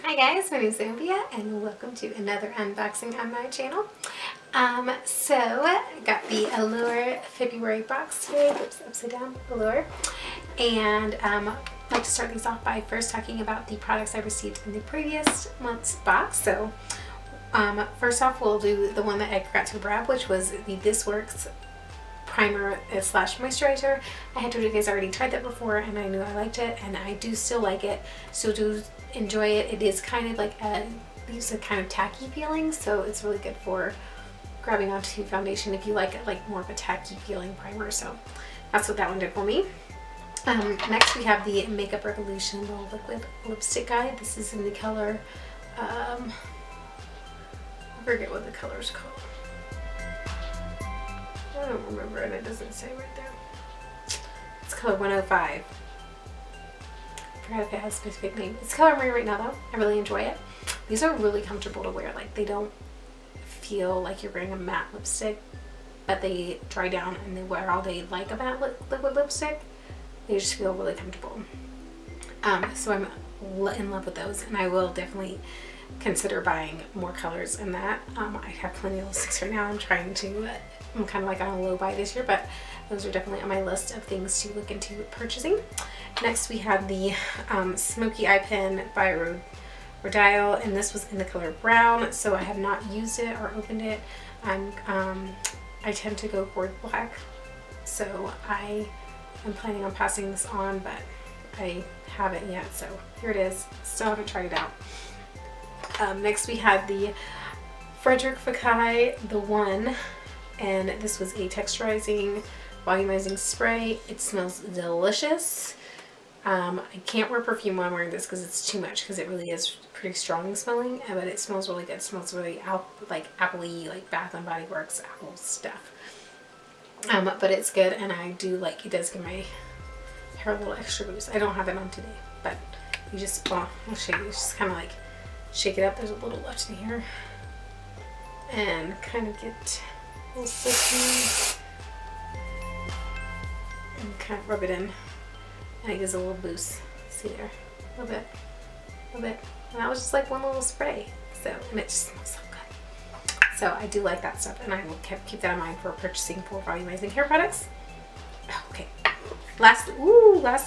Hi guys, my name is Zambia and welcome to another unboxing on my channel. So I got the Allure February box today. Oops, upside down, Allure. And I'd like to start these off by first talking about the products I received in the previous month's box. So first off, we'll do the one that I forgot to grab, which was the This Works primer slash moisturizer. I had told you guys I already tried that before and I knew I liked it, and I do still like it. Still do enjoy it. It is kind of like leaves a kind of tacky feeling, so it's really good for grabbing onto foundation if you like it, like more of a tacky feeling primer. So that's what that one did for me. Next we have the Makeup Revolution Little Liquid Lipstick Guide. This is in the color, I forget what the color is called. I don't remember, and it doesn't say right there. It's color 105. I forgot if it has a specific name. It's color I'm wearing right now though. I really enjoy it. These are really comfortable to wear. Like, they don't feel like you're wearing a matte lipstick, but they dry down and they wear all day like a matte liquid lipstick. They just feel really comfortable. So I'm in love with those, and I will definitely consider buying more colors in that. I have plenty of lipsticks right now. I'm kind of like on a low buy this year, but those are definitely on my list of things to look into purchasing. Next we have the Smoky Eye Pen by Rodial, and this was in the color brown, so I have not used it or opened it. I tend to go for black, so I am planning on passing this on, but I haven't yet, so here it is. Still haven't tried it out. Next we have the Frederic Fekkai The One, and this was a texturizing volumizing spray. It smells delicious. I can't wear perfume while I'm wearing this because it's too much, because it really is pretty strong smelling, but it smells really good. It smells really like apple-y, like Bath and Body Works apple stuff. But it's good, and I do like, it does give my hair a little extra boost. I don't have it on today, but you just, well, I'll show you. Just kind of like shake it up. There's a little left in here, and kind of get a little sticky, and kind of rub it in, and it gives a little boost. See there, a little bit, and that was just like one little spray. So, and it just smells so good. So I do like that stuff, and I will keep that in mind for purchasing for volumizing hair products. Okay, lastly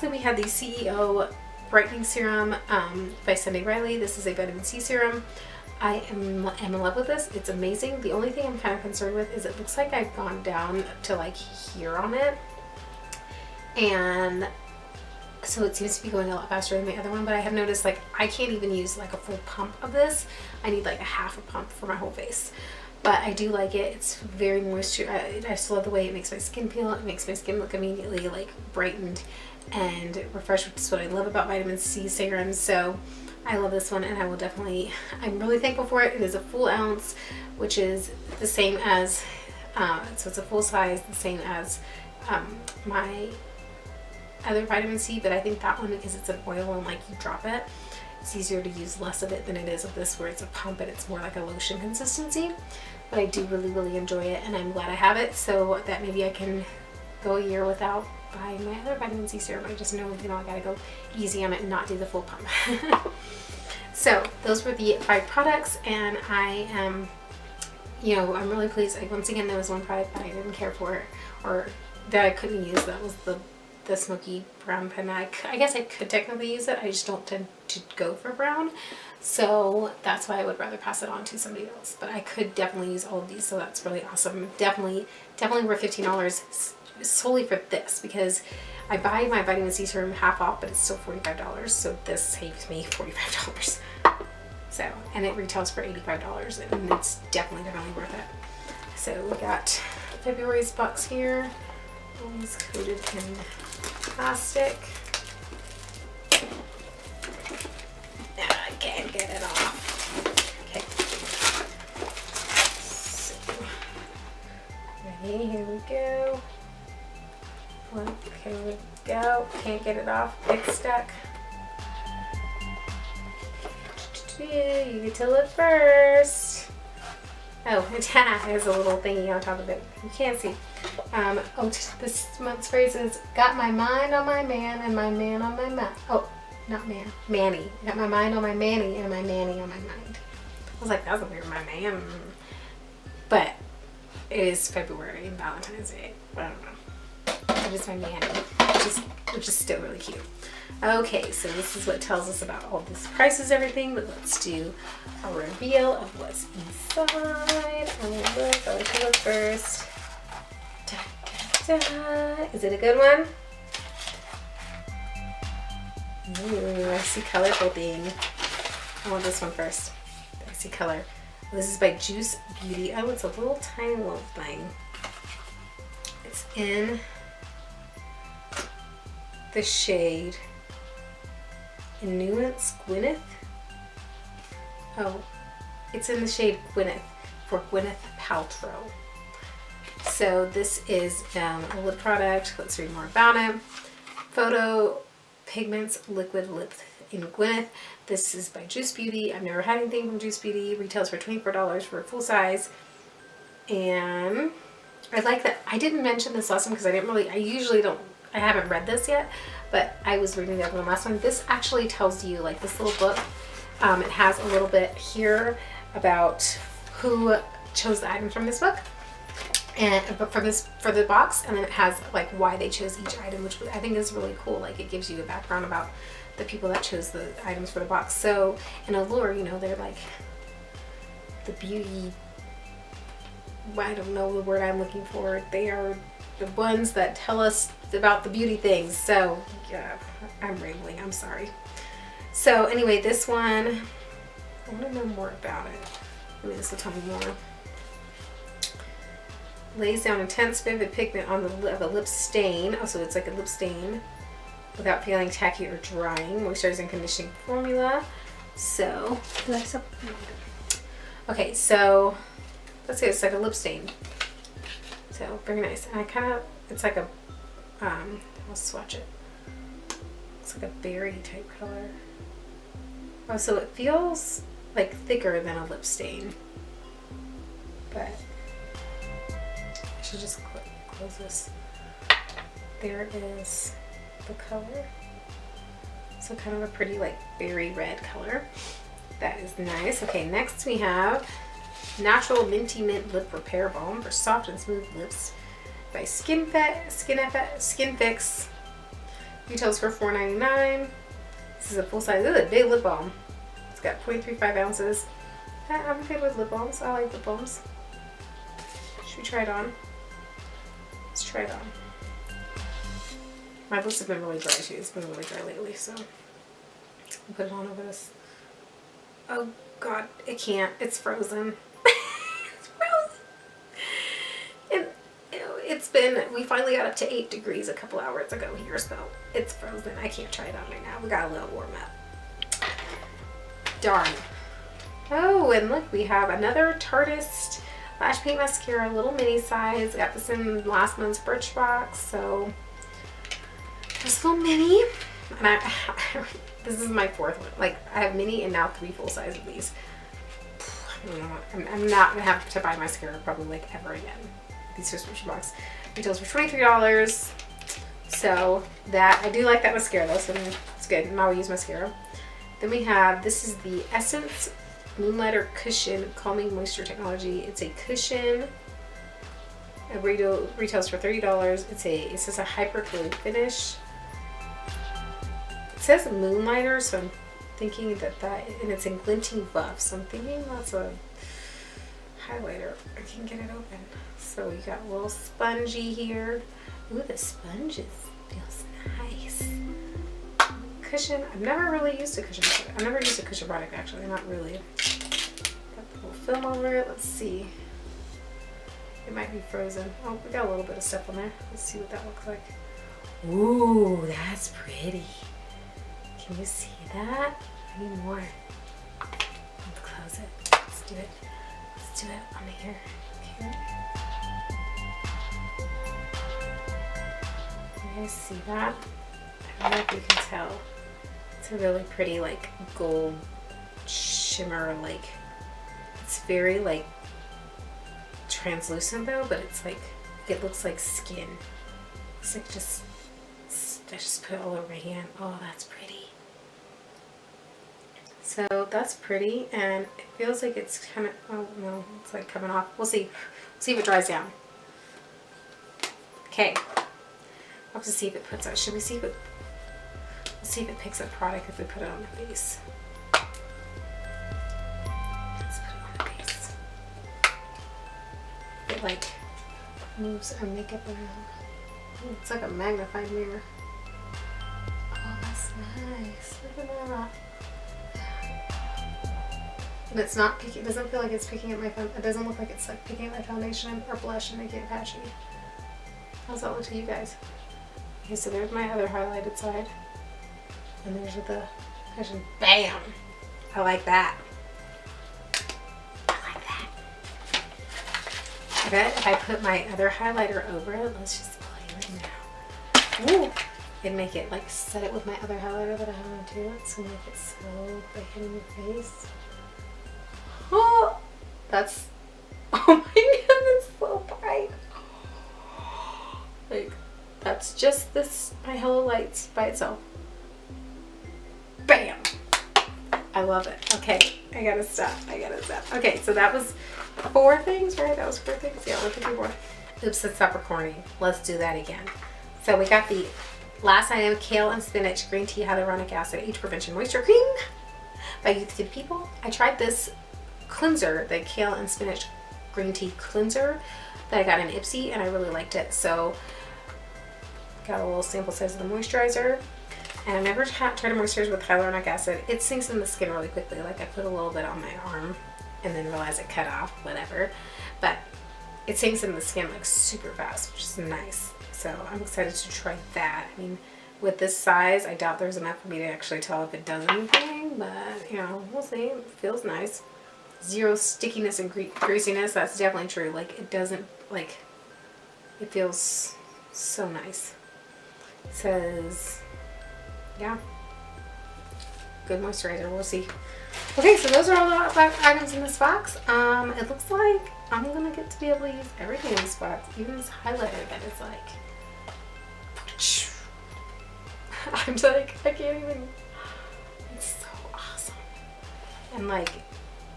we have the CEO Brightening Serum by Sunday Riley. This is a vitamin C serum. I am in love with this. It's amazing. The only thing I'm kind of concerned with is it looks like I've gone down to like here on it, and so it seems to be going a lot faster than the other one, but I have noticed like I can't even use like a full pump of this. I need like a half a pump for my whole face. But I do like it. It's very moisture. I just love the way it makes my skin feel. It makes my skin look immediately like brightened and refreshed, which is what I love about vitamin C serums. So I love this one, and I will definitely, I'm really thankful for it. It is a full ounce, which is the same as, so it's a full size, the same as my other vitamin C, but I think that one, because it's an oil and like you drop it, it's easier to use less of it than it is of this, where it's a pump and it's more like a lotion consistency. But I do really enjoy it, and I'm glad I have it, so that maybe I can go a year without buying my other vitamin C serum. I just know, I gotta go easy on it and not do the full pump. So those were the 5 products, and I am, I'm really pleased. Like, once again, there was one product that I didn't care for, or that I couldn't use. That was the Smoky Brown Pen. I guess I could technically use it. I just don't tend to go for brown, so that's why I would rather pass it on to somebody else. But I could definitely use all of these, so that's really awesome. Definitely worth $15 solely for this, because I buy my vitamin C serum half off, but it's still $45, so this saves me $45. So, and it retails for $85, and it's definitely worth it. So we got February's box here, always coated in plastic. I can't get it off. Okay. So, ready? Here we go. Okay, here we go. Can't get it off. It's stuck. You get to look first. Oh, it has a little thingy on top of it. You can't see. This month's phrase is, got my mind on my man and my man on my mind. Oh, not man. Manny. I got my mind on my Manny and my Manny on my mind. I was like, that's a weird my man. But it is February and Valentine's Day. I don't know. It is my Manny, which is still really cute. Okay, so this is what tells us about all these prices, everything. But let's do a reveal of what's inside. I like to look first. Da, da, da. Is it a good one? Ooh, I see colorful thing. I want this one first. I see color. This is by Juice Beauty. Oh, it's a little tiny little thing. It's in the shade Nuance Gwyneth. Oh, it's in the shade Gwyneth for Gwyneth Paltrow. So this is a lip product. Let's read more about it. Photo Pigments Liquid Lip in Gwyneth. This is by Juice Beauty. I've never had anything from Juice Beauty. Retails for $24 for a full size. And I like that. I didn't mention this last one because I usually don't, I haven't read this yet, but I was reading the other one last one. This actually tells you, like this little book, it has a little bit here about who chose the items from this book. And for the box, and then it has like why they chose each item, which I think is really cool. Like it gives you a background about the people that chose the items for the box. So in Allure, you know, they're like the beauty, I don't know the word I'm looking for. They are the ones that tell us about the beauty things. So yeah, I'm rambling, I'm sorry. So anyway, this one, I want to know more about it. Maybe this will tell me more. Lays down intense vivid pigment on the lip of a lip stain. Oh, so it's like a lip stain without feeling tacky or drying. Moisturizing and conditioning formula. So, okay, so let's see, it's like a lip stain. So very nice. And I kind of, it's like a, I'll swatch it. It's like a berry type color. Oh, so it feels like thicker than a lip stain, but I should just close this. There is the color. So kind of a pretty like berry red color. That is nice. Okay, next we have Natural Minty Mint Lip Repair Balm for soft and smooth lips by Skin Fix. Retails for $4.99. This is a full size. This is a big lip balm. It's got 0.35 ounces. I'm good with lip balms. I like lip balms. Should we try it on? Let's try it on. My lips have been really dry too. It's been really dry lately, so I'll put it on over this. Oh God, it can't. It's frozen. It's frozen. And it's been, we finally got up to 8 degrees a couple hours ago here, so it's frozen. I can't try it on right now. We got a little warm up. Darn. Oh, and look, we have another Tartist Lash Paint Mascara, little mini size. Got this in last month's Birchbox, so just a little mini. And this is my 4th one. Like, I have mini and now 3 full size of these. I don't know. I'm not gonna have to buy mascara probably like ever again. These subscription box retails for $23. So that, I do like that mascara though, so it's good. And I'll use mascara. Then we have, this is the Essence Moonlighter Cushion Calming Moisture Technology. It's a cushion. It retails for $30. It says a hyper glow finish. It says Moonlighter, so I'm thinking and it's in Glinting Buff, so I'm thinking that's a highlighter. I can get it open. So we got a little spongy here. Ooh, the sponges feels nice. Cushion. I've never really used a cushion product. I've never used a cushion product actually, not really. Got the little film over it. Let's see. It might be frozen. Oh, we got a little bit of stuff on there. Let's see what that looks like. Ooh, that's pretty. Can you see that? I need more. Let's close it. Let's do it. Let's do it on here. Okay. You guys see that? I don't know if you can tell. It's a really pretty like gold shimmer, like it's very like translucent though, but it's like, it looks like skin. It's like I just put it all over my hand. Oh, that's pretty. So that's pretty, and it feels like it's kind of, oh no, it's like coming off. We'll see. See if it dries down. Okay. I'll have to see if it puts out. Should we see if it, let's see if it picks up product if we put it on the face. Let's put it on the face. It like moves our makeup around. Ooh, it's like a magnified mirror. Oh, that's nice. Look at that. And it's not picking, it doesn't feel like it's picking up my, it doesn't look like it's like picking up my foundation or blush and making it patchy. How's that look to you guys? Okay, so there's my other highlighted side. And there's the, bam! I like that. I like that. I bet if I put my other highlighter over it, let's just play right now. Ooh! It'd make it like set it with my other highlighter that I have on too. It's gonna make it so bright in your face. Oh, that's, oh my goodness, so bright. Like, that's just this, my Hello Lights by itself. Bam! I love it. Okay, I gotta stop. Okay, so that was 4 things, right? That was 4 things? Yeah, 1, 2, 3, 4. Oops, that's not recording. Let's do that again. So we got the last item, Kale and Spinach Green Tea Hyaluronic Acid Age Prevention Moisture Cream by Youth to People. I tried this cleanser, the Kale and Spinach Green Tea Cleanser that I got in Ipsy, and I really liked it. So got a little sample size of the moisturizer, and I've never tried to moisturize with hyaluronic acid. It sinks in the skin really quickly. Like I put a little bit on my arm and then realized it cut off, whatever, but it sinks in the skin like super fast, which is nice. So I'm excited to try that. I mean, with this size, I doubt there's enough for me to actually tell if it does anything, but you know, we'll see. It feels nice. 0 stickiness and greasiness, that's definitely true. Like it doesn't, like, it feels so nice. It says, yeah, good moisturizer. We'll see. Okay, so those are all the items in this box. It looks like I'm gonna get to be able to use everything in this box, even this highlighter that is like, I'm like, I can't even, it's so awesome. And like,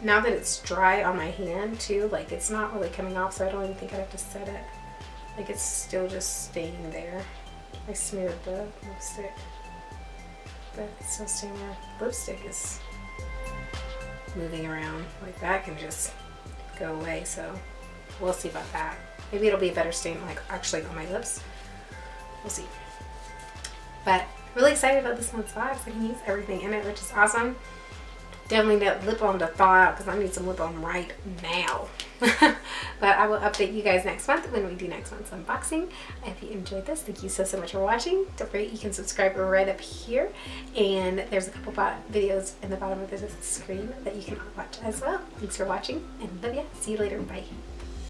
now that it's dry on my hand too, like it's not really coming off, so I don't even think I have to set it. Like it's still just staying there. I smeared the lipstick, but it's still staying there. Lipstick is moving around. Like that can just go away, so we'll see about that. Maybe it'll be a better stain like actually on my lips. We'll see. But really excited about this month's box. I can use everything in it, which is awesome. Definitely need lip balm to thaw out because I need some lip balm right now. But I will update you guys next month when we do next month's unboxing. If you enjoyed this, thank you so much for watching. Don't forget you can subscribe right up here, and there's a couple videos in the bottom of the screen that you can watch as well. Thanks for watching, and love ya. See you later. Bye.